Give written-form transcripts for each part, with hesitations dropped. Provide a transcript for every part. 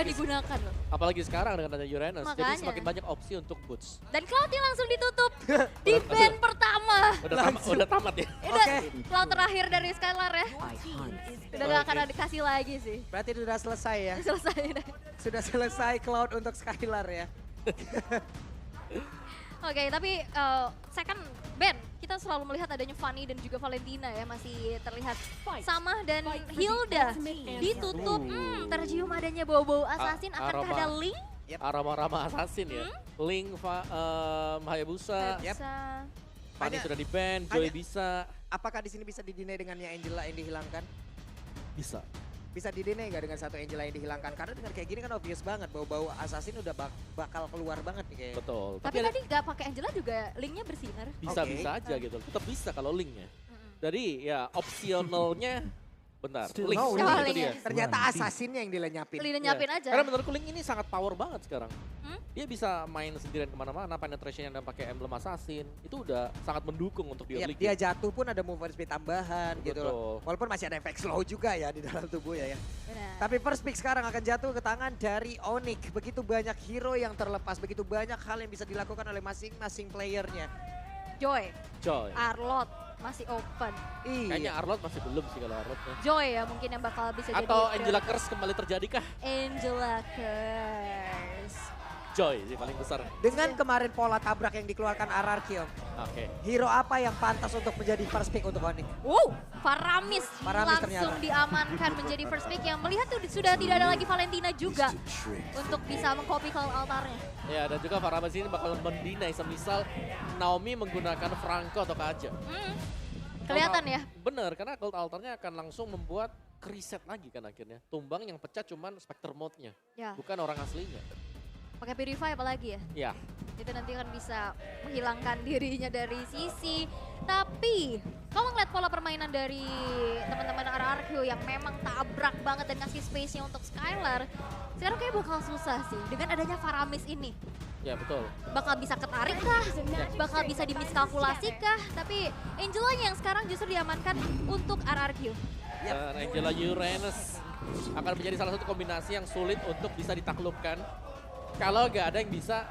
mudah digunakan loh. Apalagi sekarang dengan adanya Uranus, jadi Makanya. semakin banyak opsi untuk boots. Dan Cloud-nya langsung ditutup di band pertama. Udah tamat ya? Udah Oke. Cloud terakhir dari Skylar ya. Udah gak akan dikasih lagi sih. Berarti sudah selesai ya. Selesai deh. Sudah selesai Cloud untuk Skylar ya. Oke, tapi saya kan Ben, kita selalu melihat adanya Fanny dan juga Valentina ya masih terlihat sama dan Hilda ditutup. Tercium adanya bau-bau assassin. Akankah ada Link? Arama-arama assassin ya. Link, Hayabusa, Bisa. Fanny Hanya- sudah di ban, Joy bisa. Apakah di sini bisa didinai dengannya Angela yang dihilangkan? Bisa. Bisa didinai nggak dengan satu Angela yang dihilangkan? Karena dengan kayak gini kan obvious banget, bau-bau assassin udah bakal keluar banget nih kayaknya. Betul. Tapi tadi gak pakai Angela juga Linknya bersinar. bisa Oke. aja gitu. Tetap bisa kalau linknya. Jadi ya opsionalnya bentar. Link, Oh, itu Link. dia. Ternyata assassinnya yang dilenyapin. Lina Iya. nyapin aja. Karena menurutku Link ini sangat power banget sekarang. Hmm? Dia bisa main sendirian kemana-mana, penetration dan pakai emblem assassin. Itu udah sangat mendukung untuk di Iya, early dia game. jatuh pun ada movement speed tambahan gitu loh. Betul. Walaupun masih ada efek slow juga ya di dalam tubuhnya ya. Benar. Tapi first pick sekarang akan jatuh ke tangan dari Onyx. Begitu banyak hero yang terlepas, begitu banyak hal yang bisa dilakukan oleh masing-masing playernya. Joy, Joy. Arlot masih open. Kayaknya Iya. Arlot masih belum sih kalau Arlotnya. Joy ya mungkin yang bakal bisa jadi. Atau Angela Curse kembali terjadi kah? Angela Curse. Joy sih paling besar. Dengan kemarin pola tabrak yang dikeluarkan RRQ, Oke. hero apa yang pantas untuk menjadi first pick untuk Onyx? Wow, Faramis Faramis langsung ternyata. diamankan menjadi first pick yang melihat tuh sudah tidak ada lagi Valentina juga untuk bisa mengcopy call altarnya. Ya dan juga Faramis ini bakal mendinai semisal Naomi menggunakan Franco atau Kaja. Kelihatan ya. Bener, karena Gold Altarnya akan langsung membuat reset lagi kan akhirnya. Tumbang yang pecah cuman Spectre mode-nya, Ya, bukan orang aslinya. pakai Purify apalagi ya. Ya, Itu nanti kan bisa menghilangkan dirinya dari sisi. Tapi kalau ngeliat pola permainan dari teman-teman RRQ yang memang tabrak banget dan ngasih space-nya untuk Skylar, sekarang kayak bakal susah sih dengan adanya Faramis ini. ya betul. Bakal bisa ketarik kah? Bakal bisa dimiskalkulasi kah? Tapi Angela yang sekarang justru diamankan untuk RRQ. Dan Angela Uranus akan menjadi salah satu kombinasi yang sulit untuk bisa ditaklukkan. Kalau nggak ada yang bisa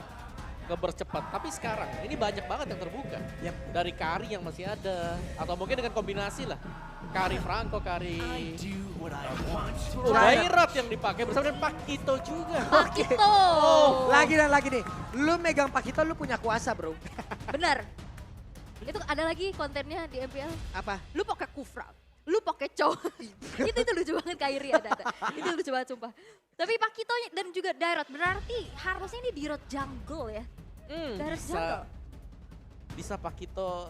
ngebercepat. Tapi sekarang ini banyak banget yang terbuka. Yap. Dari Kari yang masih ada. Atau mungkin dengan kombinasi lah. Kari Franco, Kari Dairot yang dipakai bersama dengan Pakito juga. Pakito. Lagi dan lagi nih, lu megang Pakito lu punya kuasa bro. Bener. Itu ada lagi kontennya di MPL. Apa? Lu pakai Kufra. Lu pakai Chow. itu lucu banget Kairi ada. Itu lucu banget sumpah. Tapi Pakito dan juga Dairot berarti harusnya ini di road jungle ya. Dairot jungle. Bisa Pakito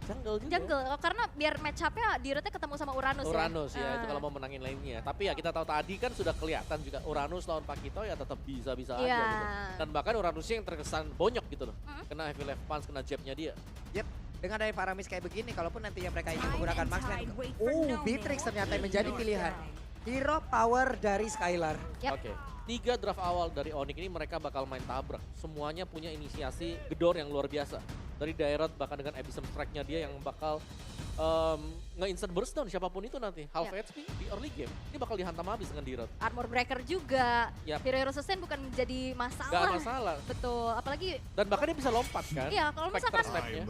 jungle juga. Jungle karena biar match up-nya di roadnya ketemu sama Uranus, Uranus ya, itu Ah. kalau mau menangin lainnya. Tapi ya kita tahu tadi kan sudah kelihatan juga Uranus lawan Pakito ya tetap bisa-bisa aja Iya. gitu. Dan bahkan Uranusnya yang terkesan bonyok gitu loh. Mm. Kena heavy left punch, kena jabnya dia. Yep. Dengan ada Faramis kayak begini, kalaupun nantinya mereka ingin menggunakan Marksman. Beatrix ternyata yang menjadi pilihan. Hero power dari Skylar. Yap. Oke. 3 draft awal dari Onyx ini mereka bakal main tabrak. Semuanya punya inisiasi gedor yang luar biasa. Dari Dairot bahkan dengan Abyssal Strike-nya dia yang bakal nge-instant burst down siapapun itu nanti. Half Yap. HP di early game. Ini bakal dihantam habis dengan Dairot. Armor breaker juga. Yap. Hero sustain bukan jadi masalah. Gak masalah. Betul, apalagi Dan bahkan dia bisa lompat kan. iya kalau Spectre misalkan step-nya.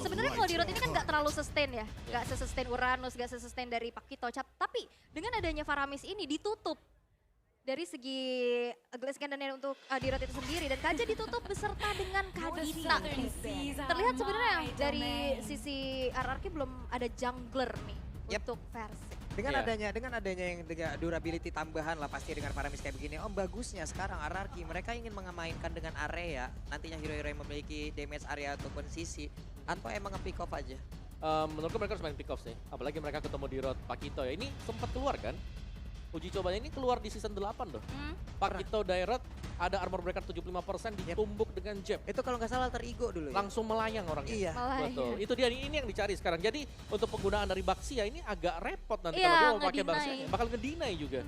sebenarnya kalau di road ini kan nggak terlalu sustain ya, nggak se-sustain Uranus, nggak se-sustain dari Pakito Cap. Tapi dengan adanya Faramis ini ditutup dari segi Glass Cannon untuk di road itu sendiri dan Kaja ditutup beserta dengan Kadita. Terlihat sebenarnya dari sisi RRQ belum ada jungler nih Yap. untuk versi. Dengan Iya. adanya yang dengan durability tambahan lah pasti dengan Faramis kayak begini. Om bagusnya sekarang RRQ mereka ingin mengemainkan dengan area. Nantinya hero-hero yang memiliki damage area ataupun sisi. Atau emang nge-pick off aja. Menurutku mereka harus main pick off sih. Apalagi mereka ketemu di road Pakito ya. Ini sempat keluar kan. Uji cobanya ini keluar di season 8 loh. Pakito Dairot ada armor breaker 75% ditumbuk dengan jab. Itu kalau nggak salah terigo dulu ya. Langsung melayang orangnya. Iya. Betul. Itu dia ini yang dicari sekarang. Jadi untuk penggunaan dari Baxia ini agak repot nanti Iya, kalau dia mau pakai ngedinai. Baxia. Bakal ngedinai juga.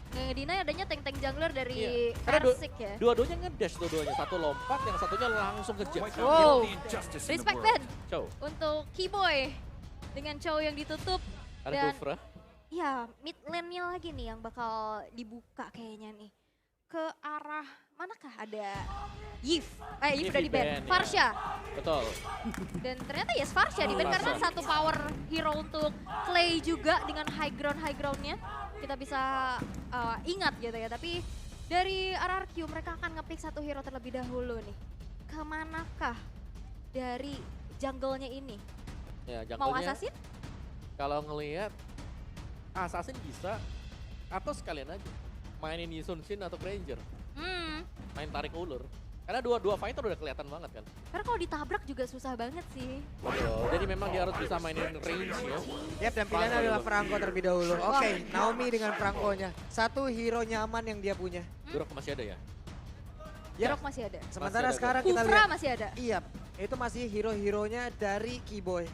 Dina adanya tank-tank jungler dari Iya. Karena Persik ya. Dua-duanya ngedash dua-duanya. Satu lompat, yang satunya langsung ke jab. Wow, respect Ben Cow. untuk Keyboy dengan Chow yang ditutup. Ada Dan Kufra. ya mid lane-nya lagi nih yang bakal dibuka kayaknya nih. ke arah manakah ada Yves. Yves Yves udah di ban. di-ban, ya. Farsha. Betul. Dan ternyata yes Farsha di ban karena Farsha. satu power hero untuk Clay juga dengan high groundnya. Kita bisa ingat gitu ya. Tapi dari RRQ mereka akan ngepick satu hero terlebih dahulu nih. Kemanakah dari jungle-nya ini? Ya, Mau jungle-nya assassin? kalau ngelihat assassin bisa atau sekalian aja mainin Yisun Shin atau Granger, main tarik ulur. Karena dua fighter udah kelihatan banget kan. Karena kalau ditabrak juga susah banget sih. Betul. Jadi memang dia harus bisa mainin range ya. Yap, dan pilihannya Franco adalah dulu. Franco terlebih dahulu. Oke, Naomi dengan Franco-nya. Satu hero nyaman yang dia punya. Durok masih ada ya? Ya, Rock masih ada. sementara Masih ada, sekarang kita Kufra lihat. masih ada. Iya, itu masih hero-heronya dari Keyboy.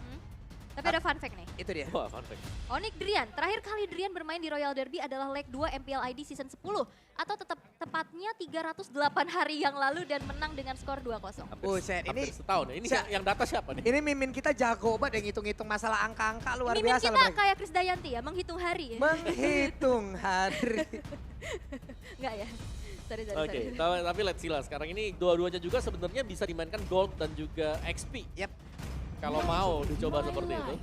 Tapi ada fun fact nih. Itu dia. Wah, fun fact. Onyx Drian, terakhir kali Drian bermain di Royal Derby adalah leg 2 MPL ID season 10 atau tepatnya 308 hari yang lalu dan menang dengan skor 2-0. Buset, Hampir ini setahun ya. Ini yang data siapa nih? ini mimin kita jago banget yang ngitung-ngitung masalah angka-angka luar Mimin biasa kita loh mereka. kayak Chris Dayanti ya, menghitung hari ya. Menghitung hari. Enggak ya? Sorry. Oke, tapi let's see lah. Sekarang ini dua-duanya juga sebenarnya bisa dimainkan Gold dan juga XP. Yap. Kalau mau dicoba seperti itu.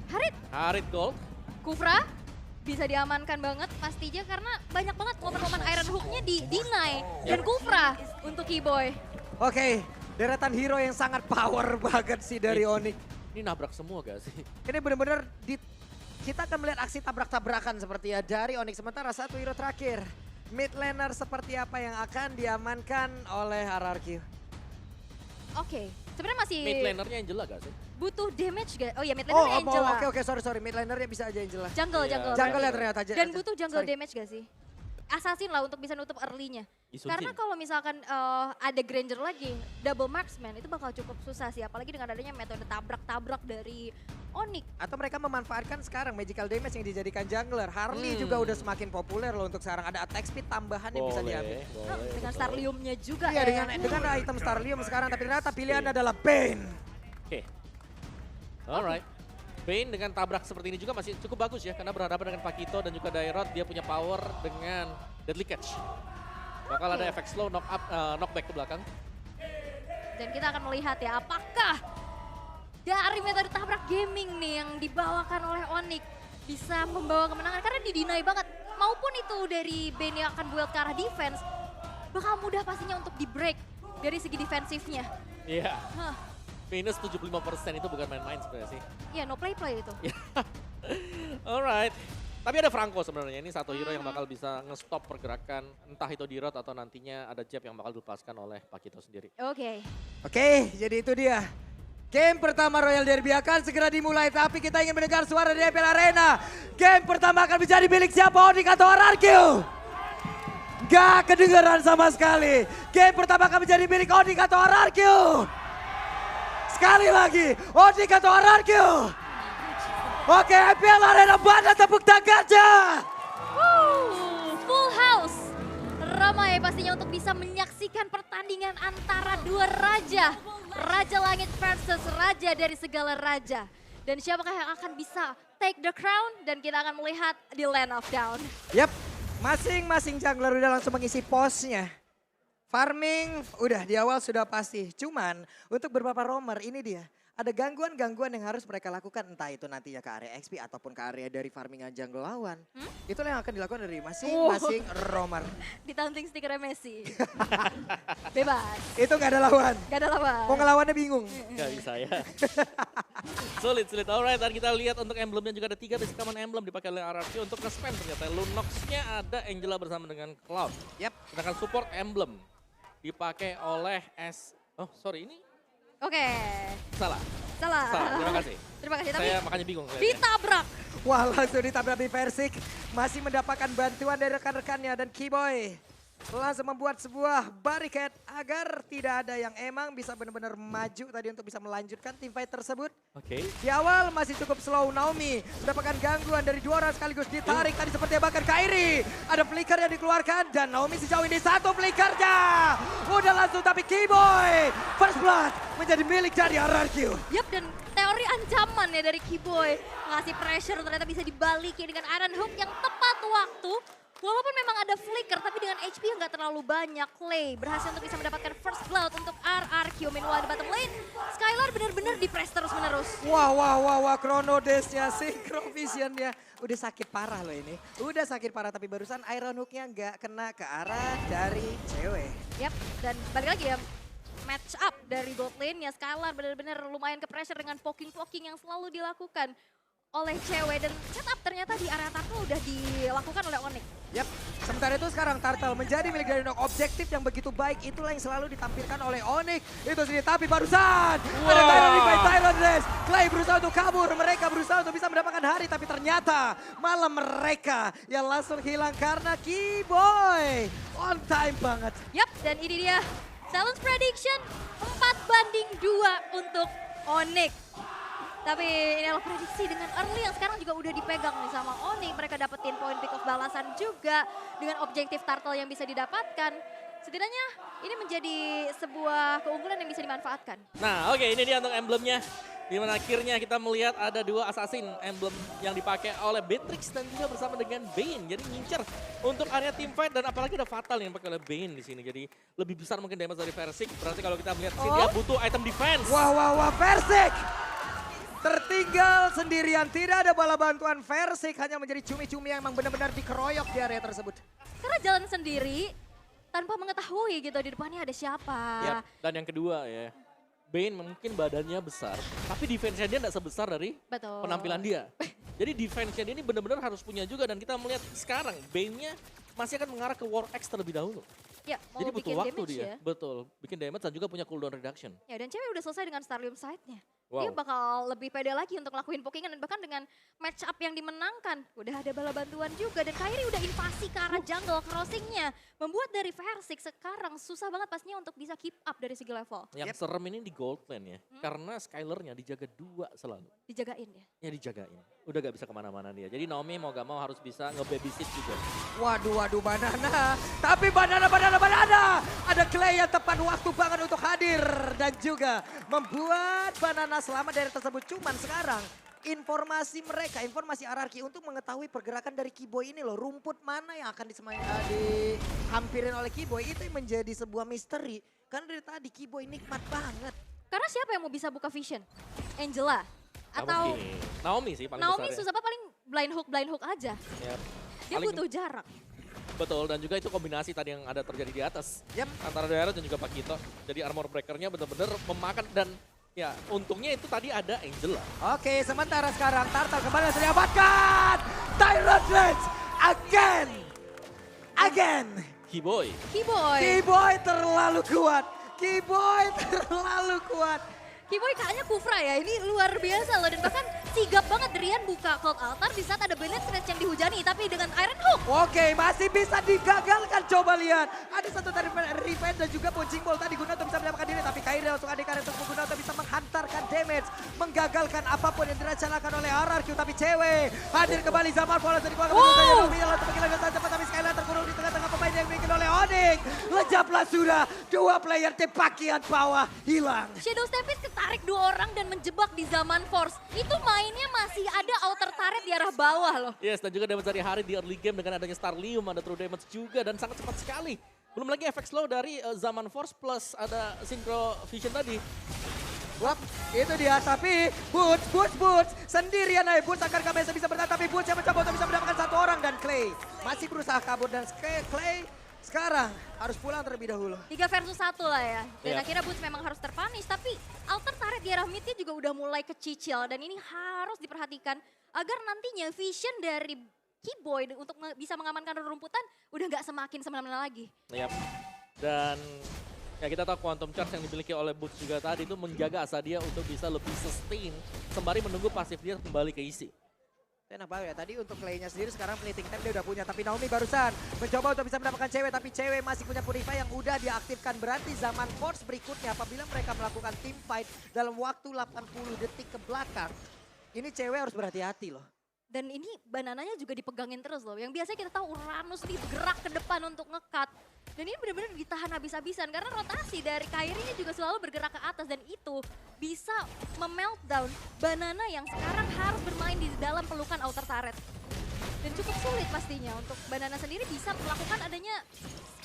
Harit, Harit Gold. Kufra bisa diamankan banget pastinya karena banyak banget momen-momen Iron Hook-nya di deny. Dan Kufra untuk Keyboy. Oke, deretan hero yang sangat power banget sih dari Onyx. Ini nabrak semua gak sih? Ini benar-benar kita akan melihat aksi tabrak-tabrakan seperti ya dari Onyx. Sementara satu hero terakhir, mid laner seperti apa yang akan diamankan oleh RRQ. Oke, sebenarnya masih Mid lanernya Angela gak sih? butuh damage gak? Oh iya, mid Oh, laner Angela. oke, sorry. Mid lanernya bisa aja Angela. Jungle. Iya. Jungle ya ternyata. Dan butuh jungle Sorry. damage gak sih? Assassin lah untuk bisa nutup early-nya. Yisun Karena Shin. kalau misalkan ada Granger lagi, double marksman itu bakal cukup susah sih. Apalagi dengan adanya metode tabrak-tabrak dari Onyx. Atau mereka memanfaatkan sekarang magical damage yang dijadikan jungler. Harley juga udah semakin populer loh untuk sekarang. Ada attack speed tambahan yang bisa diambil. Dengan Starlium-nya juga Iya, ya. dengan item Starlium sekarang. Tapi ternyata pilihan adalah Bane. Oke. Alright. Bane dengan tabrak seperti ini juga masih cukup bagus ya. Karena berhadapan dengan Pakito dan juga Dairot. Dia punya power dengan Deadly Catch. Bakal ada efek slow knockback ke belakang. Dan kita akan melihat ya apakah dari metode tabrak gaming nih yang dibawakan oleh Onyx bisa membawa kemenangan. Karena di-deny banget. Maupun itu dari Bane yang akan build ke arah defense. Bakal mudah pastinya untuk di-break dari segi defensifnya. Iya. Hah. Minus 75% itu bukan main-main sebenarnya sih. Iya, no play-play itu. Alright. Tapi ada Franco sebenarnya. Ini satu hero yang bakal bisa nge-stop pergerakan. Entah itu di road atau nantinya ada jab yang bakal dilepaskan oleh Pakito sendiri. Oke. Oke, jadi itu dia. Game pertama Royal Derby akan segera dimulai. Tapi kita ingin mendengar suara di FPL Arena. Game pertama akan menjadi milik siapa? Onyx atau RRQ? Gak kedengeran sama sekali. Game pertama akan menjadi milik Onyx atau RRQ? Sekali lagi, Onyx atau RRQ? Oke, FPL Arena Bandar tepuk tangannya. Full house. Ramai pastinya untuk bisa menyaksikan pertandingan antara dua raja. Raja Langit versus Raja dari segala raja. Dan siapakah yang akan bisa take the crown? Dan kita akan melihat di Land of Down. Yap, masing-masing jungler udah langsung mengisi posnya. Farming udah di awal sudah pasti. Cuman untuk beberapa roamer ini dia. Ada gangguan-gangguan yang harus mereka lakukan. Entah itu nantinya ke area XP ataupun ke area dari farmingan jungle lawan. Itulah yang akan dilakukan dari masing-masing roamer. Ditanting stikernya Messi. Bebas. Itu gak ada lawan. Gak ada lawan. Mau ngelawannya bingung. Gak bisa ya. Sulit. Alright, dan kita lihat untuk emblemnya juga ada 3 basic common emblem dipakai oleh RRQ untuk nge-spam ternyata. Lunox-nya ada Angela bersama dengan Cloud. Yap. Sedangkan support emblem dipakai oleh Oh sorry, ini Oke. salah. Terima kasih. Terima kasih. Tapi Saya makanya bingung. ditabrak. Wah, langsung ditabrak di Persik. Masih mendapatkan bantuan dari rekan-rekannya dan Keyboy langsung membuat sebuah barricade agar tidak ada yang emang bisa benar-benar maju tadi untuk bisa melanjutkan team fight tersebut. Oke. Di awal masih cukup slow. Naomi mendapatkan gangguan dari 2 orang sekaligus ditarik tadi seperti bahkan Kairi. Ada flicker yang dikeluarkan dan Naomi sejauh ini 1 flickernya. Udah langsung tapi Keyboy first blood menjadi milik dari RRQ. Yap, dan teori ancaman ya dari Keyboy. Ngasih pressure ternyata bisa dibaliki dengan Iron Hook yang tepat waktu Walaupun memang ada flicker, tapi dengan HP yang gak terlalu banyak, Clay berhasil untuk bisa mendapatkan first blood untuk RRQ. Meanwhile di bottom lane, Skylar benar-benar di-press terus-menerus. Wah, Chrono Dash-nya, Synchro Vision-nya. Udah sakit parah loh ini. Udah sakit parah, tapi barusan Iron Hook-nya nggak kena ke arah dari cewek. Yap, dan balik lagi ya, match up dari bot lane-nya Skylar benar-benar lumayan ke pressure dengan poking-poking yang selalu dilakukan oleh cewek. Dan setup ternyata di area turtle udah dilakukan oleh Onyx. Yap, sementara itu sekarang turtle menjadi milik dari Nok. Objektif yang begitu baik itulah yang selalu ditampilkan oleh Onyx. Itu sendiri, tapi barusan ada Tyron Revive, Tyron Dash. Clay berusaha untuk kabur, mereka berusaha untuk bisa mendapatkan hari, tapi ternyata malah mereka yang langsung hilang karena Keyboy. On time banget. Yap, dan ini dia Silence Prediction 4-2 untuk Onyx. Tapi ini adalah prediksi dengan early yang sekarang juga udah dipegang nih sama Onyx. Mereka dapetin poin pick of balasan juga dengan objektif turtle yang bisa didapatkan. Setidaknya ini menjadi sebuah keunggulan yang bisa dimanfaatkan. Nah oke, ini dia untuk emblemnya. Dimana akhirnya kita melihat ada 2 assassin emblem yang dipakai oleh Beatrix dan juga bersama dengan Bane. Jadi ngincer untuk area teamfight dan apalagi ada Fatal yang dipakai oleh Bane di sini. Jadi lebih besar mungkin damage dari Versik. Berarti kalau kita melihat sini dia butuh item defense. Wah, Versik tertinggal sendirian, tidak ada bala bantuan. Versik hanya menjadi cumi-cumi yang emang benar-benar dikeroyok di area tersebut. Karena jalan sendiri tanpa mengetahui gitu di depannya ada siapa. Yap. Dan yang kedua ya, Bane mungkin badannya besar, tapi defense-nya dia tidak sebesar dari Betul. penampilan dia. Jadi defense-nya dia ini benar-benar harus punya juga dan kita melihat sekarang Bane-nya masih akan mengarah ke War X terlebih dahulu. Ya, mau Jadi butuh bikin waktu damage dia, ya. betul. Bikin damage dan juga punya cooldown reduction. Ya, dan cewek udah selesai dengan Starlium Sight-nya. Wow. Dia bakal lebih pede lagi untuk lakuin pokingan dan bahkan dengan match up yang dimenangkan. Udah ada bala bantuan juga dan Kairi udah invasi ke arah jungle crossing-nya. Membuat dari Versik sekarang susah banget pastinya untuk bisa keep up dari segi level. Yang serem ini di gold lane ya, karena Skylar-nya dijaga 2 selalu. Dijagain ya. Ya dijagain, udah gak bisa kemana-mana dia. Jadi Naomi mau gak mau harus bisa nge-babysit juga. Waduh, Banana. Tapi Banana. Ada Clay yang tepat waktu banget untuk hadir. Dan juga membuat Banana selamat dari tersebut. Cuman sekarang informasi mereka, informasi RRQ untuk mengetahui pergerakan dari Keyboy ini loh. Rumput mana yang akan dihampirin oleh Keyboy itu menjadi sebuah misteri. Karena dari tadi Keyboy nikmat banget. Karena siapa yang mau bisa buka vision? Angela? Atau Naomi sih paling Naomi besar ya. susah apa paling blind hook aja. Ya, Dia paling- butuh jarak. Betul, dan juga itu kombinasi tadi yang ada terjadi di atas. Yap. Antara Daerah dan juga Pakito. Jadi armor breaker-nya benar-benar memakan dan ya untungnya itu tadi ada Angela. Oke, sementara sekarang Turtle kembali sudah didapatkan. Tyrant Lance again. Keyboy. Keyboy. Keyboy terlalu kuat. Keyboy kayaknya Kufra ya, ini luar biasa loh. Dan bahkan sigap banget Rian buka Cold Altar di saat ada Bennett Scratch yang dihujani. Tapi dengan Iron Hook. Oke, masih bisa digagalkan. Coba lihat. Ada satu tadi Revenge dan juga Punching Ball tadi Gunato bisa mendapatkan diri. Tapi Kairi langsung adik untuk Gunato bisa menghantarkan damage. Menggagalkan apapun yang direncanakan oleh RRQ. Tapi cewek hadir kembali Zaman Bola dari keluarga. Untuk menghilangkan saja cepat. Tapi Skylar terkurung di tengah-tengah pemain yang dimiliki oleh Onyx. Lejaplah sudah. 2 player tim bagian bawah hilang. Shadow Stampede ketarik 2 orang dan menjebak di Zaman Force. Itu mainnya masih ada outer turret di arah bawah loh. Yes, dan juga damage dari Hari di early game dengan adanya Starlium, ada true damage juga dan sangat cepat sekali. Belum lagi efek slow dari Zaman Force plus ada Synchro Vision tadi. Wap, itu dia. Tapi Boots sendirian aja. Boots akan kami bisa bertahan. Tapi Boots yang mencoba untuk bisa mendapatkan 1 orang. Dan Clay masih berusaha kabur. Dan Clay sekarang harus pulang terlebih dahulu. 3 versus 1 lah ya. Dan Iya. akhirnya Boots memang harus terpunish. Tapi outer turret di arah midnya juga udah mulai kecicil. Dan ini harus diperhatikan agar nantinya vision dari Keyboy untuk bisa mengamankan rumputan udah nggak semakin semena-mena lagi. Yap. Dan ya kita tahu Quantum Charge yang dimiliki oleh Boots juga tadi itu menjaga asa dia untuk bisa lebih sustain sembari menunggu pasif dia kembali ke isi. Enak banget ya, tadi untuk Clay-nya sendiri sekarang fleeting time dia udah punya. Tapi Naomi barusan mencoba untuk bisa mendapatkan cewek. Tapi cewek masih punya Purify yang udah diaktifkan. Berarti Zaman Force berikutnya apabila mereka melakukan team fight dalam waktu 80 detik ke belakang. Ini cewek harus berhati-hati loh. Dan ini banananya juga dipegangin terus loh. Yang biasanya kita tahu Uranus nih bergerak ke depan untuk nge-cut. Dan ini benar-benar ditahan habis-habisan. Karena rotasi dari Kairi juga selalu bergerak ke atas. Dan itu bisa memeltdown Banana yang sekarang harus bermain di dalam pelukan outer turret. Dan cukup sulit pastinya untuk Banana sendiri bisa melakukan adanya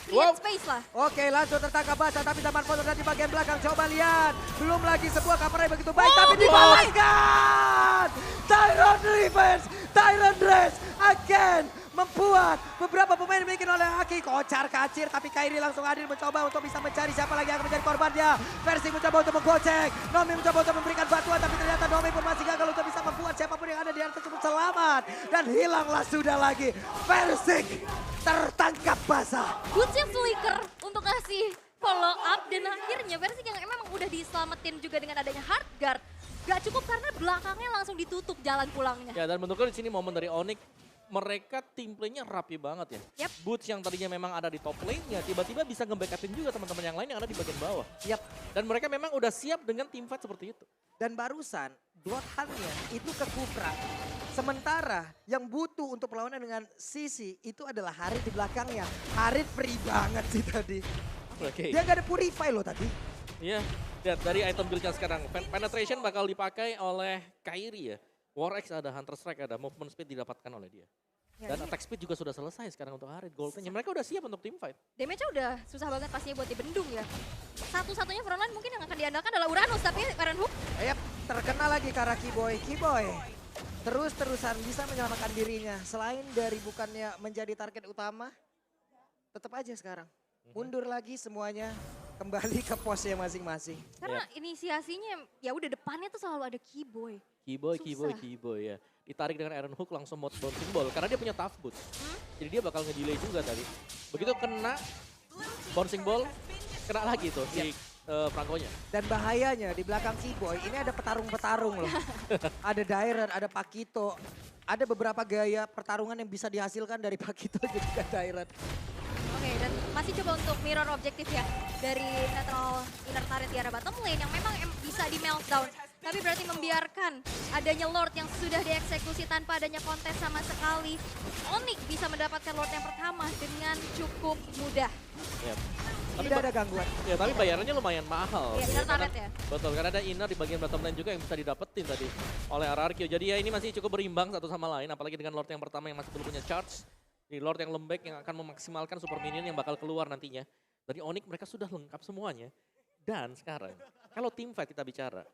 Wow. create space lah. Oke, langsung tertangkap basah tapi Zaman Foto dan di bagian belakang. Coba lihat. Belum lagi sebuah cover yang begitu baik tapi dibalaskan. Tyron Revenge, Tyron Dress again membuat beberapa pemain dimiliki oleh Aki. Kocar kacir tapi Kairi langsung hadir mencoba untuk bisa mencari siapa lagi yang akan menjadi korbannya. Versi mencoba untuk menggocek. Nomi mencoba untuk memberikan bantuan tapi ternyata Nomi pun masih gagal untuk bisa membuat siapapun yang ada di atas tersebut selamat. Dan hilanglah sudah lagi. Versik tertangkap basah. Bootsnya flicker untuk ngasih follow up dan akhirnya versi yang memang udah diselamatin juga dengan adanya hard guard. Gak cukup karena belakangnya langsung ditutup jalan pulangnya. Ya dan menurutku di sini momen dari Onyx mereka tim play-nya rapi banget ya. Yap. Boots yang tadinya memang ada di top lane-nya tiba-tiba bisa nge-backupin juga teman-teman yang lain yang ada di bagian bawah. Yap. Dan mereka memang udah siap dengan team fight seperti itu. Dan barusan Bloodhound-nya itu ke Kufra. Sementara yang butuh untuk perlawanan dengan Sisi itu adalah Harit di belakangnya. Harit free banget sih tadi. Oke. Dia gak ada purify loh tadi. Iya, lihat dari item build-nya sekarang. Penetration bakal dipakai oleh Kairi ya. War Axe ada, Hunter Strike ada, movement speed didapatkan oleh dia. Ya, Dan ini attack speed juga sudah selesai sekarang untuk Harit. Goldennya mereka udah siap untuk team fight. damage-nya udah susah banget pastinya buat dibendung ya. Satu-satunya frontline mungkin yang akan diandalkan adalah Uranus tapi Iron Hook Yap, terkena lagi ke arah Kiboy. Kiboy terus-terusan bisa menyelamatkan dirinya. Selain dari bukannya menjadi target utama, tetap aja sekarang. Mundur lagi semuanya, kembali ke posnya masing-masing. karena inisiasinya ya udah depannya tuh selalu ada Keyboy. Keyboy ya. Ditarik dengan Iron Hook langsung mode bouncing ball. Karena dia punya tough boot. Jadi dia bakal nge-delay juga tadi. Begitu kena bouncing ball, kena lagi tuh si Franco-nya. Dan bahayanya di belakang Kiboy ini ada petarung-petarung loh. Ada Dairen, ada Pakito. Ada beberapa gaya pertarungan yang bisa dihasilkan dari Pakito dan juga Dairen. Oke, dan masih coba untuk mirror objektif ya dari netral inner turret di arah bottom lane yang memang bisa di meltdown. Tapi berarti membiarkan adanya Lord yang sudah dieksekusi tanpa adanya kontes sama sekali. Onyx bisa mendapatkan Lord yang pertama dengan cukup mudah. Ya. Tapi Tidak ada gangguan. ya tapi bayarannya lumayan mahal. Iya, inner turret ya. Betul, karena ada inner di bagian bottom lane juga yang bisa didapetin tadi oleh RRQ. Jadi ya ini masih cukup berimbang satu sama lain, apalagi dengan Lord yang pertama yang masih belum punya charge. Di Lord yang lembek yang akan memaksimalkan super minion yang bakal keluar nantinya. Dari Onyx mereka sudah lengkap semuanya. Dan sekarang, kalau team fight kita bicara,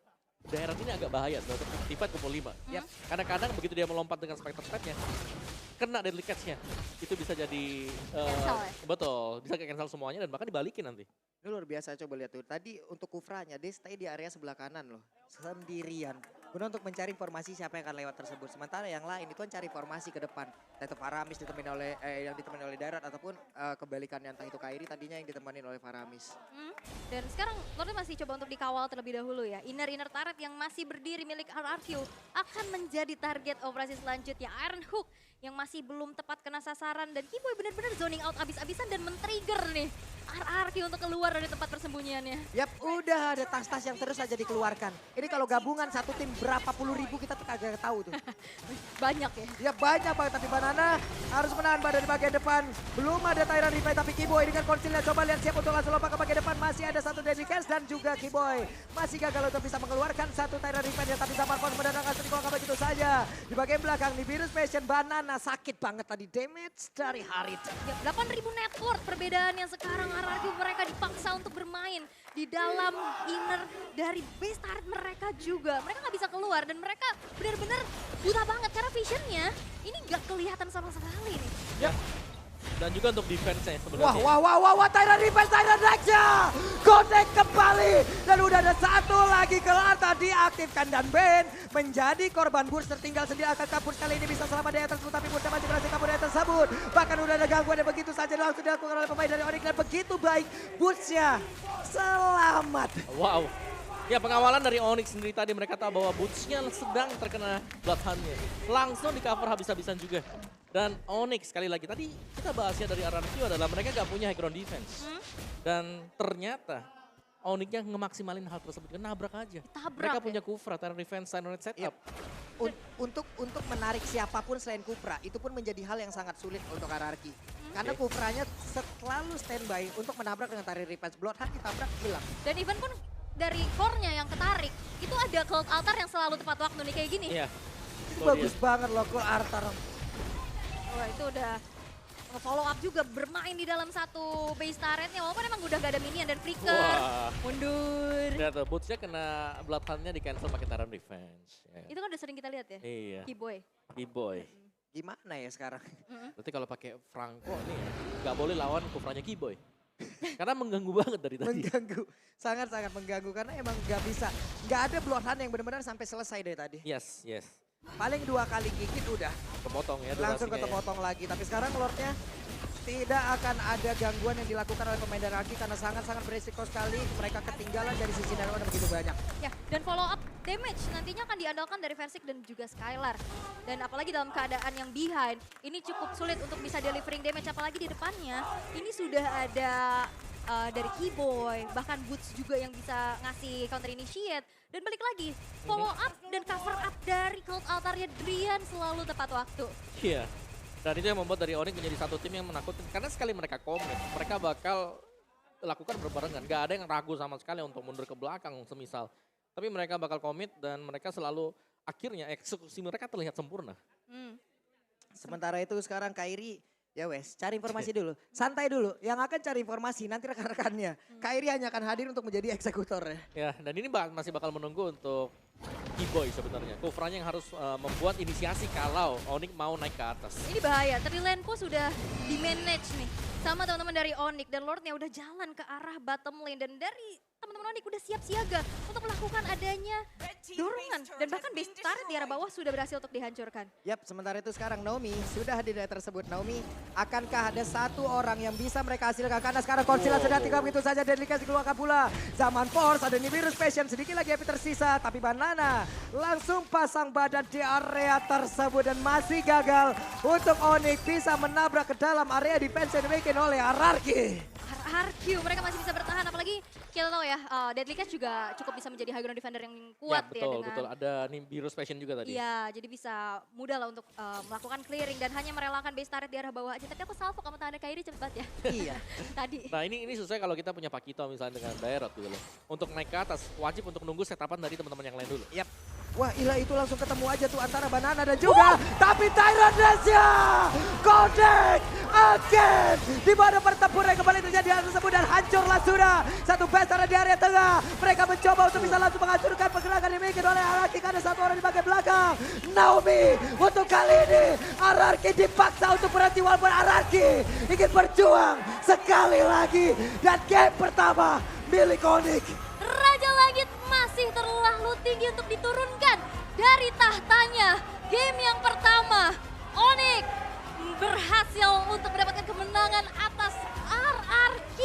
daerah ini agak bahaya untuk team fight kumpul 5. Yap. Kadang-kadang begitu dia melompat dengan Spectre Step-nya, kena deadly catch-nya. Itu bisa jadi, Cancel ya? betul, bisa cancel semuanya dan bahkan dibalikin nanti. Ini luar biasa, coba lihat tuh. Tadi untuk Kufranya, dia stay di area sebelah kanan loh. Sendirian. Guna untuk mencari informasi siapa yang akan lewat tersebut. Sementara yang lain itu kan cari informasi ke depan. Entah itu Faramis ditemani oleh, yang ditemani oleh Darat ataupun kebalikannya entah itu Kairi tadinya yang ditemani oleh Faramis. Dan sekarang Lord masih coba untuk dikawal terlebih dahulu ya. Inner turret yang masih berdiri milik RRQ akan menjadi target operasi selanjutnya. Iron Hook yang masih belum tepat kena sasaran dan Keyboy benar-benar zoning out abis-abisan dan men-trigger nih RRQ untuk keluar dari tempat persembunyiannya. Yap, udah ada tas-tas yang terus aja dikeluarkan. Ini kalau gabungan satu tim berapa puluh ribu kita tuh kagak tahu tuh. Banyak ya. Ya banyak banget, tapi Banana harus menahan badan di bagian depan. Belum ada Tyran Replay tapi Kiboy dengan konsilnya coba lihat siap untuk langsung lompat ke bagian depan. Masih ada satu Deadly Cast dan juga Kiboy masih gagal untuk bisa mengeluarkan satu Tyran Replay. Tapi Zamar Force mendatangkan sedikit kalau begitu saja. Di bagian belakang di Virus Passion Banana sakit banget tadi damage dari Harit. Ya, 8.000 net worth perbedaannya sekarang RRQ mereka dipaksa untuk bermain di dalam inner dari base turret mereka juga. Mereka nggak bisa keluar dan mereka benar-benar buta banget karena visionnya ini nggak kelihatan sama sekali nih. Ya. Dan juga untuk defense-nya sebenarnya. Wah, Tyran Replay, Tyran Rexya. Connect kembali. Dan udah ada satu lagi kelar tadi diaktifkan dan Ben menjadi korban Burst tertinggal sendiri akan kabur kali ini bisa selamat di atas tapi Burst masih berhasil kabur di atas tersebut. Bahkan udah ada gangguan yang begitu saja langsung dilakukan oleh pemain dari Onyx dan begitu baik Burst-nya selamat. Wow. Ya pengawalan dari Onyx sendiri tadi mereka tahu bahwa Boots-nya sedang terkena Bloodhound-nya. Langsung di cover habis-habisan juga. Dan Onyx sekali lagi tadi kita bahasnya dari RRQ adalah mereka gak punya high ground defense. Dan ternyata Onyx-nya ngemaksimalin hal tersebut, nabrak aja. Ditabrak Mereka ya. punya Kufra, Terran Defense, Silent Setup. Untuk menarik siapapun selain Kufra itu pun menjadi hal yang sangat sulit untuk RRQ. Karena Oke. Kufranya selalu standby untuk menabrak dengan Tyran Replay. Bloodhound ditabrak hilang. Dan even pun dari core-nya yang ketarik itu ada Cloud Altar yang selalu tepat waktu nih kayak gini. Iya. Itu bagus banget loh Cole Arthur. Wah itu udah nge-follow up juga bermain di dalam satu base turretnya walaupun emang udah gak ada minion dan flicker. Wah. Mundur. Lihat tuh, bootsnya kena bloodhound-nya di cancel pakai Tyrant Revenge. Ya. Itu kan udah sering kita lihat ya. Iya, Keyboy. Keyboy. Gimana ya sekarang? Berarti kalau pakai Franco nih ya, nggak boleh lawan Kufranya Keyboy. Karena mengganggu banget dari tadi. Mengganggu, sangat-sangat mengganggu karena emang nggak bisa. Nggak ada bloodhound yang benar-benar sampai selesai dari tadi. Yes, yes. Paling 2 kali gigit udah. Kepotong ya Langsung durasinya ya. ketepotong lagi. Tapi sekarang Lordnya tidak akan ada gangguan yang dilakukan oleh pemain dari Arki karena sangat-sangat berisiko sekali. Mereka ketinggalan dari sisi Darwan begitu banyak. Ya, dan follow up damage nantinya akan diandalkan dari Versik dan juga Skylar. Dan apalagi dalam keadaan yang behind, ini cukup sulit untuk bisa delivering damage. Apalagi di depannya, ini sudah ada dari Keyboy, bahkan Boots juga yang bisa ngasih counter initiate. Dan balik lagi, follow up dan cover up dari Cold Altarnya Drian selalu tepat waktu. Iya. Dan itu yang membuat dari Onyx menjadi satu tim yang menakutkan. Karena sekali mereka komit, mereka bakal lakukan berbarengan. Gak ada yang ragu sama sekali untuk mundur ke belakang semisal. Tapi mereka bakal komit dan mereka selalu akhirnya eksekusi mereka terlihat sempurna. Sementara itu sekarang Kairi, ya wes cari informasi dulu. Santai dulu, yang akan cari informasi nanti rekan-rekannya. Kairi hanya akan hadir untuk menjadi eksekutor ya. Ya, dan ini masih bakal menunggu untuk Keyboy sebenarnya. Kufranya yang harus membuat inisiasi kalau Onyx mau naik ke atas. Ini bahaya, tadi lane po sudah di-manage nih sama teman-teman dari Onyx dan Lordnya udah jalan ke arah bottom lane dan dari teman-teman Onyx udah siap siaga untuk melakukan adanya dorongan dan bahkan base turret di arah bawah sudah berhasil untuk dihancurkan. Yap, sementara itu sekarang Naomi sudah di daerah tersebut. Naomi, akankah ada satu orang yang bisa mereka hasilkan? Karena sekarang Conceal sudah tinggal begitu saja dan dikasih keluarkan pula. Zaman Force, ada Nibiru's Passion, sedikit lagi Epi tersisa. Tapi Banana langsung pasang badan di area tersebut dan masih gagal untuk Onyx bisa menabrak ke dalam area defense yang dimiliki oleh Ararki. RRQ mereka masih bisa bertahan apalagi kita tahu ya Deadly Catch juga cukup bisa menjadi high ground defender yang kuat ya, betul, ya dengan betul. Ada Nibiru's Passion juga tadi. Iya, jadi bisa mudah lah untuk melakukan clearing dan hanya merelakan base turret di arah bawah aja. Tapi aku salvo sama tangan Kairi cepet banget ya. Iya. Tadi. Nah ini sesuai kalau kita punya Pakito misalnya dengan Daerot gitu loh. Untuk naik ke atas wajib untuk nunggu setapan dari teman-teman yang lain dulu. Yap. Wah Ila itu langsung ketemu aja tuh antara Banana dan juga tapi Tyrannusnya Codec again di mana pertempuran kembali terjadi hal tersebut dan hancurlah sudah satu base di area tengah. Mereka mencoba untuk bisa langsung menghancurkan pergerakan yang dimiliki oleh Ararki karena satu orang di bagian belakang. Naomi untuk kali ini Ararki dipaksa untuk berhenti walaupun Ararki ingin berjuang sekali lagi dan game pertama milik Onyx. Raja Langit masih terlalu tinggi untuk diturunkan dari tahtanya. Game yang pertama, Onyx berhasil untuk mendapatkan kemenangan atas RRQ.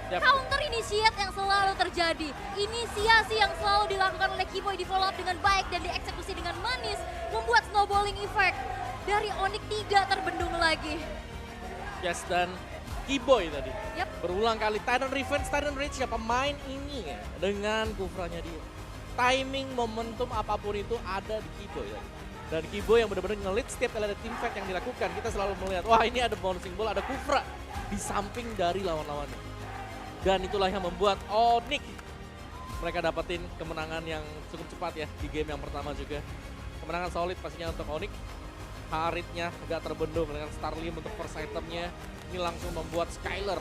Yap. Counter initiate yang selalu terjadi. Inisiasi yang selalu dilakukan oleh Keyboy di follow up dengan baik dan dieksekusi dengan manis. Membuat snowballing effect dari Onyx tidak terbendung lagi. Yes, dan Keyboy tadi. Yap. Berulang kali Titan Revenge ya pemain ini ya, dengan kufranya dia. Timing, momentum apapun itu ada di Keyboy tadi. Dan Keyboy yang benar-benar nge-lead setiap kali ada team fight yang dilakukan. Kita selalu melihat, wah ini ada bouncing ball, ada kufra di samping dari lawan-lawannya. Dan itulah yang membuat Onyx mereka dapetin kemenangan yang cukup cepat ya di game yang pertama juga. Kemenangan solid pastinya untuk Onyx. Haritnya agak terbendung dengan Starlim untuk first itemnya. Ini langsung membuat Skylar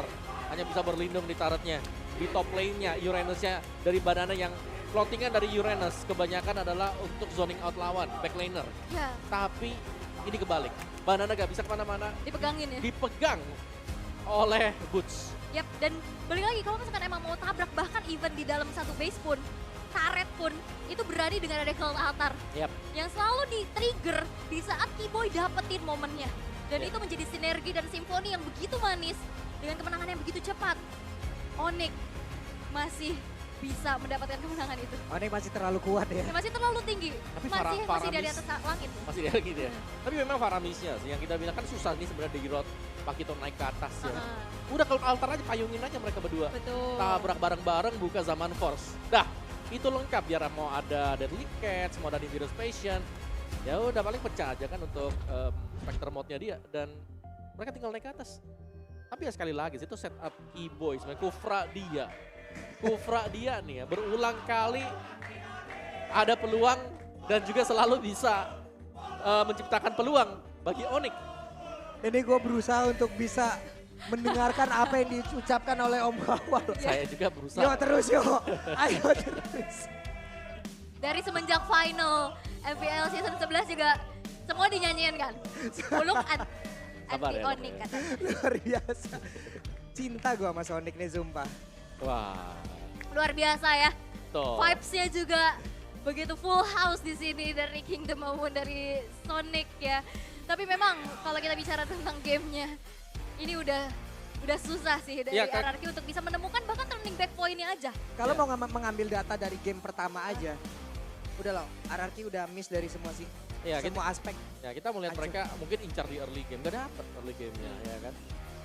hanya bisa berlindung di turretnya. Di top lane-nya Uranus-nya dari Banana yang floatingan dari Uranus kebanyakan adalah untuk zoning out lawan, back laner. Ya, Tapi ini kebalik. Banana gak bisa kemana-mana, dipegangin ya. dipegang oleh Boots. Yap, dan balik lagi kalau misalkan emang mau tabrak bahkan even di dalam satu base pun, turret pun itu berani dengan ada Cold Altar Yap. yang selalu di-trigger di saat Keyboy dapetin momennya. Dan Ya. itu menjadi sinergi dan simfoni yang begitu manis dengan kemenangan yang begitu cepat. Onyx masih bisa mendapatkan kemenangan itu. Onyx masih terlalu kuat ya. Dan masih terlalu tinggi, Tapi masih dari Faramis- atas langit. Masih ada gitu ya. Tapi memang Faramisnya sih yang kita bilang kan susah nih sebenarnya di road Pakito naik ke atas ya. Udah kalau altar aja payungin aja mereka berdua. Betul. Tabrak bareng-bareng buka zaman Force. Dah, itu lengkap biar mau ada Deadly Catch, mau ada Nibiru's Passion. Ya udah paling pecah aja kan untuk Spectre mode-nya dia dan mereka tinggal naik ke atas. Tapi ya sekali lagi itu setup Keyboy sebenarnya Kufra dia nih ya berulang kali ada peluang dan juga selalu bisa menciptakan peluang bagi Onyx. Ini gue berusaha untuk bisa mendengarkan apa yang diucapkan oleh Om Kawal. Saya juga berusaha. Yo terus yo, ayo terus. Dari semenjak final MPL season 11 juga semua dinyanyiin kan. Muluk Sabar anti ya, Onyx Bang, ya. kata. Luar biasa. Cinta gue sama Sonic nih sumpah. Wah, Luar biasa ya. tuh. Vibes-nya juga begitu full house di sini dari Kingdom maupun dari Sonic ya. Tapi memang kalau kita bicara tentang gamenya, ini udah susah sih dari Ya, kayak- RRQ untuk bisa menemukan bahkan turning back point-nya aja. Kalau Ya. mau mengambil data dari game pertama aja, udah loh, RRQ udah miss dari semua sih. Ya, Semua aspek. Ya kita melihat Hancur. mereka mungkin incar di early game, gak dapet early gamenya ya kan.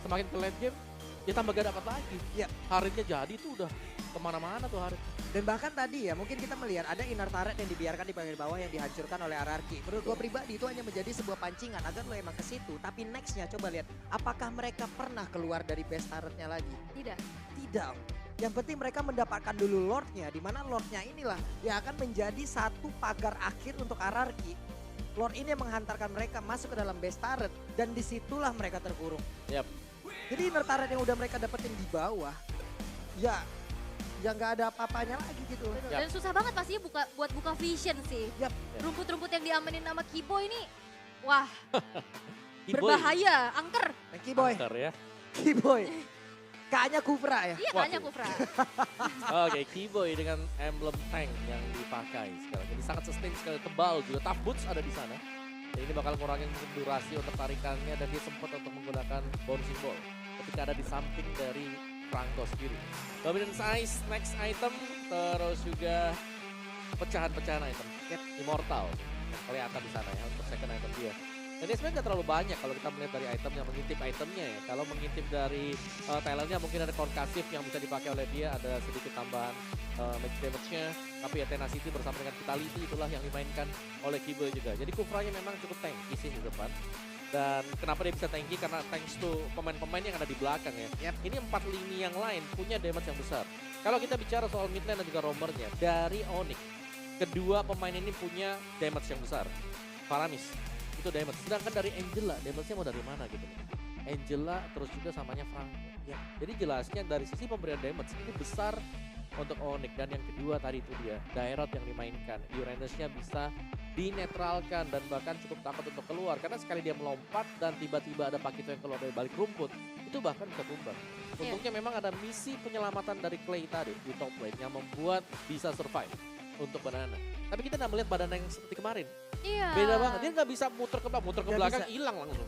Semakin ke late game, ya tambah gak dapat lagi. Iya. Haritnya jadi tuh udah kemana-mana tuh Harit. Dan bahkan tadi ya mungkin kita melihat ada inner turret yang dibiarkan di bagian bawah yang dihancurkan oleh RRQ. Menurut gue pribadi itu hanya menjadi sebuah pancingan agar lo emang ke situ. Tapi nextnya coba lihat apakah mereka pernah keluar dari base turretnya lagi. Tidak. Tidak. Om. Yang penting mereka mendapatkan dulu Lordnya. Di mana Lordnya inilah yang akan menjadi satu pagar akhir untuk RRQ. Lord ini yang menghantarkan mereka masuk ke dalam base turret. Dan disitulah mereka terkurung. Yap. Jadi inner turret yang udah mereka dapetin di bawah. Ya nggak ada apa-apanya lagi gitu. Betul. Yap. Dan susah banget pastinya buat buka vision sih. Yap. Rumput-rumput yang diamenin sama Kibo ini, wah Keyboy. berbahaya, angker. Thank you boy. Angker ya. Keyboy. Kayaknya Kufra ya. Iya Waduh. tanya Kufra. Oke, Keyboy dengan emblem tank yang dipakai sekarang. Jadi sangat sustain sekali, tebal juga. Tough boots ada di sana. Dan ini bakal ngurangin durasi untuk tarikannya dan dia sempat untuk menggunakan bouncing ball ketika ada di samping dari Franco sendiri. Dominance Ice, next item, terus juga pecahan-pecahan item. Immortal yang kelihatan di sana ya untuk second item dia. Dan dia sebenarnya nggak terlalu banyak kalau kita melihat dari item yang mengintip itemnya ya. Kalau mengintip dari talentnya mungkin ada konkasif yang bisa dipakai oleh dia, ada sedikit tambahan match damage-nya. Tapi ya Tenacity bersama dengan Vitality itulah yang dimainkan oleh Kibo juga. Jadi Kufranya memang cukup tanky sih di depan. Dan kenapa dia bisa tanky? Karena thanks to pemain-pemain yang ada di belakang ya. Yep. Ini 4 lini yang lain punya damage yang besar. Kalau kita bicara soal mid lane dan juga roamernya, dari Onyx, kedua pemain ini punya damage yang besar. Faramis, itu damage. Sedangkan dari Angela, damage-nya mau dari mana gitu. Angela terus juga samanya Franco. Ya, jadi jelasnya dari sisi pemberian damage ini besar untuk Onyx. Dan yang kedua tadi itu dia, Dairot yang dimainkan. Uranus-nya bisa dinetralkan dan bahkan cukup takut untuk keluar. Karena sekali dia melompat dan tiba-tiba ada Pakito yang keluar dari balik rumput, itu bahkan bisa tumbang. Untungnya memang ada misi penyelamatan dari Clay tadi di top lane yang membuat bisa survive untuk Banana. Tapi kita nggak melihat Banana yang seperti kemarin. Iya. Beda banget, dia nggak bisa muter ke Nggak belakang, bisa. hilang langsung.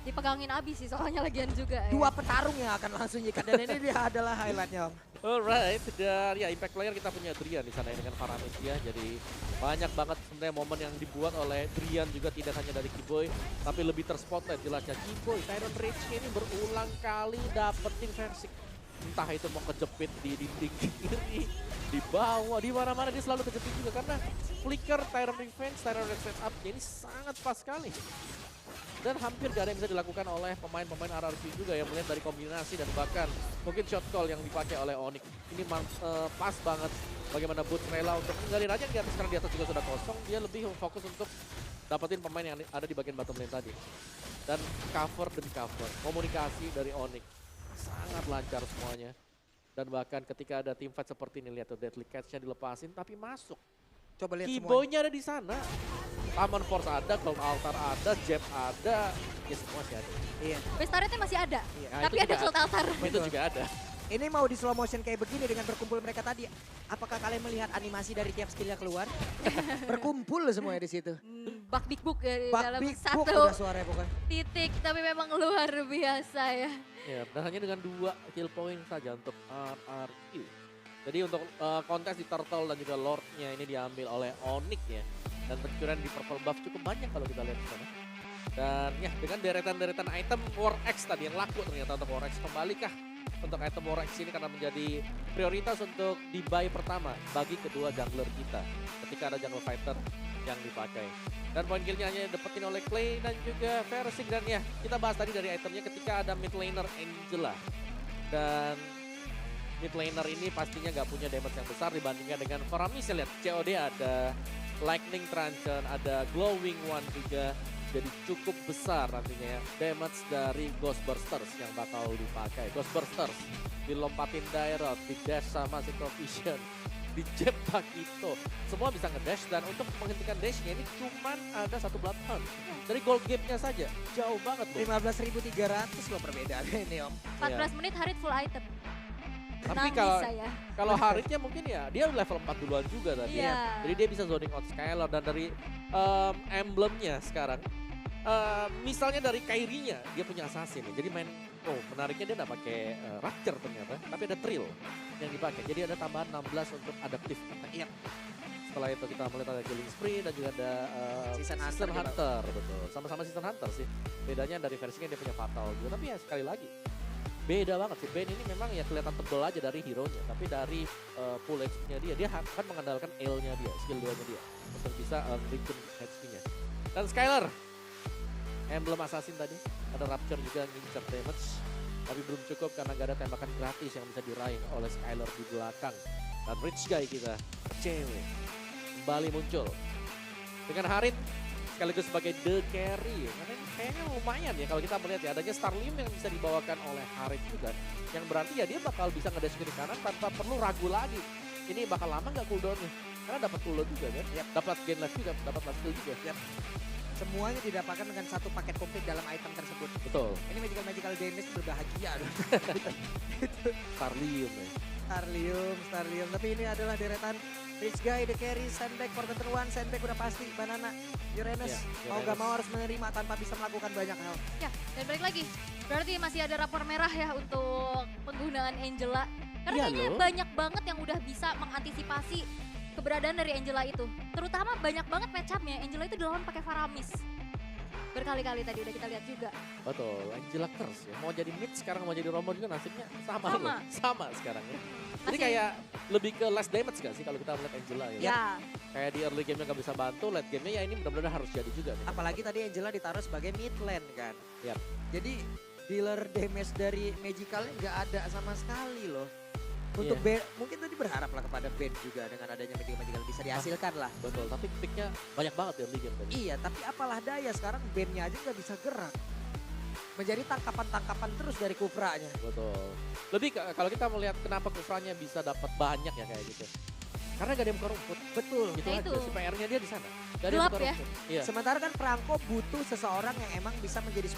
Dipegangin abis sih soalnya lagian juga ya. Dua petarung yang akan langsung nyikat dan ini dia adalah highlightnya Om. Alright, dan ya impact player kita punya Drian di sana dengan Faramis ya. Jadi banyak banget sebenarnya momen yang dibuat oleh Drian juga tidak hanya dari Kiboy, tapi lebih terspotlight jelasnya Kiboy. Tyrant Rage ini berulang kali dapetin versi. Entah itu mau kejepit di dinding kiri, di bawah, di mana-mana dia selalu kejepit juga karena flicker Tyrant Revenge, Tyrant Rage setup ini sangat pas sekali. Dan hampir gak ada yang bisa dilakukan oleh pemain-pemain RRQ juga yang melihat dari kombinasi dan bahkan mungkin shot call yang dipakai oleh Onyx. Ini pas banget bagaimana Boots rela untuk ninggalin aja di atas karena di atas juga sudah kosong. Dia lebih fokus untuk dapetin pemain yang ada di bagian bottom lane tadi. Dan cover dan cover, komunikasi dari Onyx sangat lancar semuanya. Dan bahkan ketika ada team fight seperti ini, lihat tuh Deadly Catch-nya dilepasin tapi masuk. Coba lihat semuanya. Keyboy-nya ada di sana. Taman Force ada, Cloud Altar ada, Jab ada, ya semua sih ada. Iya. Base turretnya masih ada, Nah, tapi itu ada juga Cult Altar. Itu juga ada. Ini mau di slow motion kayak begini dengan berkumpul mereka tadi. Apakah kalian melihat animasi dari tiap skillnya keluar? Berkumpul semuanya di situ. Bug Big Book ya, di Bak dalam big book satu udah suaranya pokoknya. titik, tapi memang luar biasa ya. Ya, dan hanya dengan 2 kill point saja untuk RRQ. Jadi untuk kontes di Turtle dan juga Lord-nya ini diambil oleh Onyx ya. Dan pencurian di purple buff cukup banyak kalau kita lihat di sana. Dan ya dengan deretan-deretan item War X tadi yang laku ternyata untuk War X, kembalikah untuk item War X ini karena menjadi prioritas untuk di buy pertama bagi kedua jungler kita ketika ada jungle fighter yang dipakai. Dan poin killnya hanya dapetin oleh Clay dan juga Versing. Dan ya kita bahas tadi dari itemnya ketika ada mid laner Angela. Dan mid laner ini pastinya nggak punya damage yang besar dibandingkan dengan Faramis. Lihat COD ada Lightning Truncheon, ada Glowing One juga. jadi cukup besar nantinya ya. Damage dari Ghostbusters yang bakal dipakai. Ghostbusters dilompatin Dairot, di dash sama Synchrovision, di jab Pakito. Semua bisa ngedash dan untuk menghentikan dashnya ini cuman ada satu Bloodhound. Dari gold gap-nya saja jauh banget loh. 15.300 loh perbedaannya ini Om. 14 menit Harit full item. Tapi Nangis saya. kalau Haritnya mungkin ya dia level 4 duluan juga tadi ya. Iya. Jadi dia bisa zoning out Skylar dan dari emblemnya sekarang. Misalnya dari Kairinya dia punya assassin nih. Jadi main menariknya dia nggak pakai Rapture ternyata, tapi ada Trill yang dipakai. Jadi ada tambahan 16 untuk adaptif attack. Iya. Setelah itu kita melihat ada Killing Spree dan juga ada Season Season Hunter Hunter, betul. Sama-sama Season Hunter sih. Bedanya dari versinya dia punya Fatal juga. Tapi ya sekali lagi beda banget sih. Bane ini memang ya kelihatan tebel aja dari hero-nya. Tapi dari full HP-nya dia akan mengandalkan L-nya dia, skill 2-nya dia. Untuk bisa regen HP-nya. Dan Skylar, emblem assassin tadi. Ada Rapture juga ngincer damage. Tapi belum cukup karena gak ada tembakan gratis yang bisa diraih oleh Skylar di belakang. Dan Rich Guy kita, cewek, kembali muncul. Dengan Harit sekaligus sebagai the carry. Karena ini kayaknya lumayan ya kalau kita melihat ya. Adanya Starlium yang bisa dibawakan oleh Harit juga. Yang berarti ya dia bakal bisa ngedash kiri kanan tanpa perlu ragu lagi. Ini bakal lama nggak cooldownnya? Karena dapat cooldown juga kan. Yep. Dapat gain life juga, dapat life steal juga. Yep. Semuanya didapatkan dengan satu paket komplit dalam item tersebut. Betul. Ini magical damage berbahagia dong. Starlium ya. Starlium. Tapi ini adalah deretan Rich Guy, The Carry, Sandbag, Forgotten One, Sandbag udah pasti, Banana, Uranus. Iya, Mau Uranus. gak mau harus menerima tanpa bisa melakukan banyak hal. Ya, dan balik lagi. Berarti masih ada rapor merah ya untuk penggunaan Angela. Karena Iya kayaknya loh. banyak banget yang udah bisa mengantisipasi keberadaan dari Angela itu. Terutama banyak banget match-up-nya. Angela itu dilawan pakai Faramis. Berkali-kali tadi udah kita lihat juga. Betul. Angela Curse ya. Mau jadi mid sekarang mau jadi Romo juga nasibnya sama. Sama. Loh. Sama sekarang ya. Jadi Masih- kayak lebih ke less damage gak sih kalau kita melihat Angela ya? Ya, Kayak di early game-nya gak bisa bantu, late game-nya ya ini benar-benar harus jadi juga. Nih. Apalagi tadi Angela ditaruh sebagai mid lane kan. Yap. Jadi dealer damage dari Magicalnya nggak ada sama sekali loh. Untuk Iya. band, mungkin tadi berharap lah kepada band juga dengan adanya magical bisa dihasilkan lah. Betul, tapi picknya banyak banget di early game tadi. Iya, tapi apalah daya sekarang bandnya aja nggak bisa gerak. Menjadi tangkapan-tangkapan terus dari Kufranya. Betul. Lebih kalau kita melihat kenapa Kufranya bisa dapat banyak ya kayak gitu. Karena gak ada yang buka rumput. Betul. Gitu Nah aja, itu. si PR-nya dia di sana. Gak ada yang Gelap buka ya. rumput. Iya. Sementara kan Perangko butuh seseorang yang emang bisa menjadi